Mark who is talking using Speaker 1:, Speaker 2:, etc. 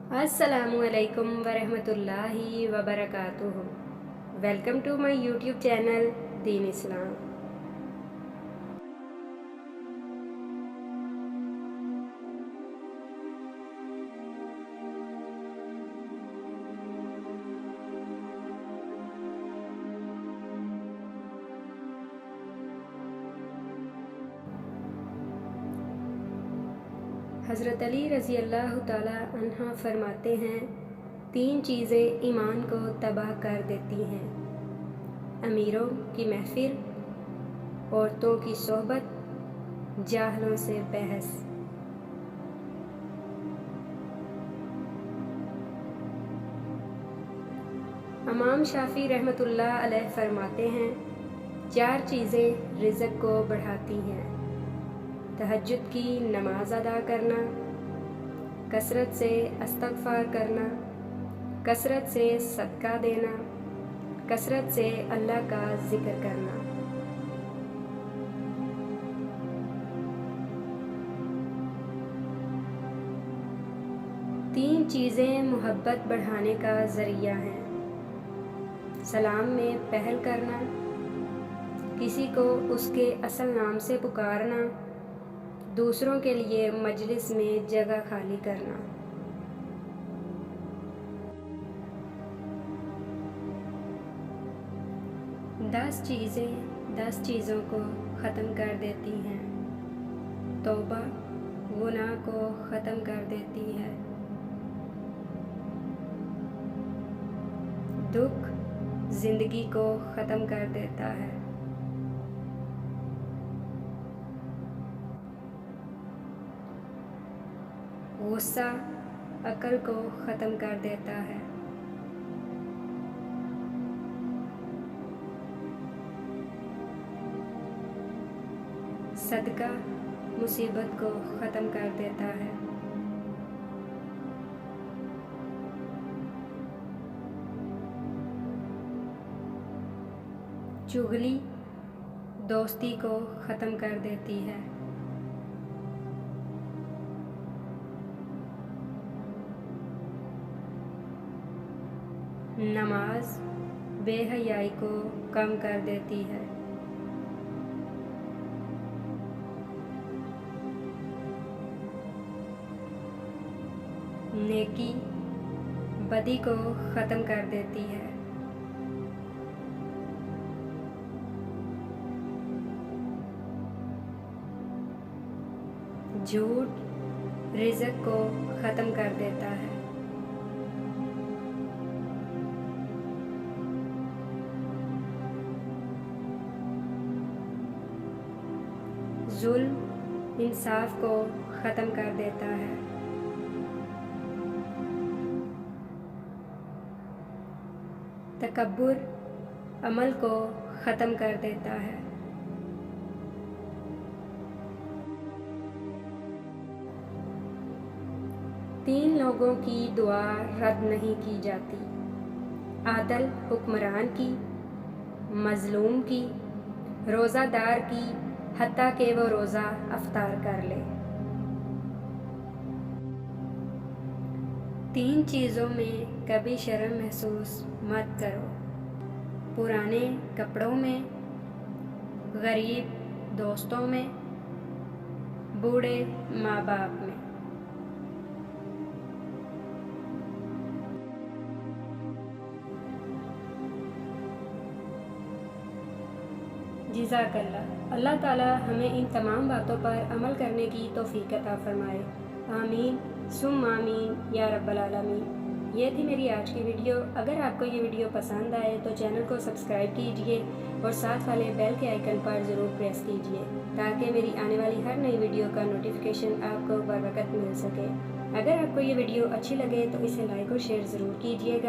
Speaker 1: अस्सलामुअलैकुम वरहमतुल्लाहि वबरकातुहू। Welcome to my YouTube channel दीन इस्लाम। हज़रत अली रज़ी अल्लाह ताला अन्हा फरमाते हैं, 3 चीज़ें ईमान को तबाह कर देती हैं: अमीरों की महफिल, औरतों की सोहबत, जाहलों से बहस। इमाम शाफी रहमतुल्लाह अलैह फरमाते हैं, 4 चीज़ें रिज़्क़ को बढ़ाती हैं: तहज्जुद की नमाज अदा करना, कसरत से इस्तग़फ़ार करना, कसरत से सदका देना, कसरत से अल्लाह का ज़िक्र करना। तीन चीज़ें मोहब्बत बढ़ाने का ज़रिया हैं: सलाम में पहल करना, किसी को उसके असल नाम से पुकारना, दूसरों के लिए मजलिस में जगह खाली करना। दस चीज़ों को ख़त्म कर देती हैं: तौबा गुनाह को ख़त्म कर देती है, दुख ज़िंदगी को ख़त्म कर देता है, गुस्सा अक्ल को ख़त्म कर देता है, सदका मुसीबत को ख़त्म कर देता है, चुगली दोस्ती को ख़त्म कर देती है, नमाज बेहयाई को कम कर देती है, नेकी बदी को ख़त्म कर देती है, झूठ रिज़्क़ को ख़त्म कर देता है, जुल्म इंसाफ को ख़त्म कर देता है, तकब्बुर अमल को ख़त्म कर देता है, तीन लोगों की दुआ रद्द नहीं की जाती: आदल हुक्मरान की, मज़लूम की, रोज़ादार की, हत्ता कि वो रोज़ा अफ्तार कर ले। 3 चीज़ों में कभी शर्म महसूस मत करो: पुराने कपड़ों में, गरीब दोस्तों में, बूढ़े माँ बाप में। जज़ाकल्लाह। अल्लाह ताला हमें इन तमाम बातों पर अमल करने की तौफ़ीक़ अता फ़रमाए। आमीन सुम्मा आमीन या रब्बल आलमीन। ये थी मेरी आज की वीडियो। अगर आपको ये वीडियो पसंद आए तो चैनल को सब्सक्राइब कीजिए और साथ वाले बेल के आइकन पर ज़रूर प्रेस कीजिए ताकि मेरी आने वाली हर नई वीडियो का नोटिफिकेशन आपको बर वक़्त मिल सके। अगर आपको ये वीडियो अच्छी लगे तो इसे लाइक और शेयर ज़रूर कीजिएगा।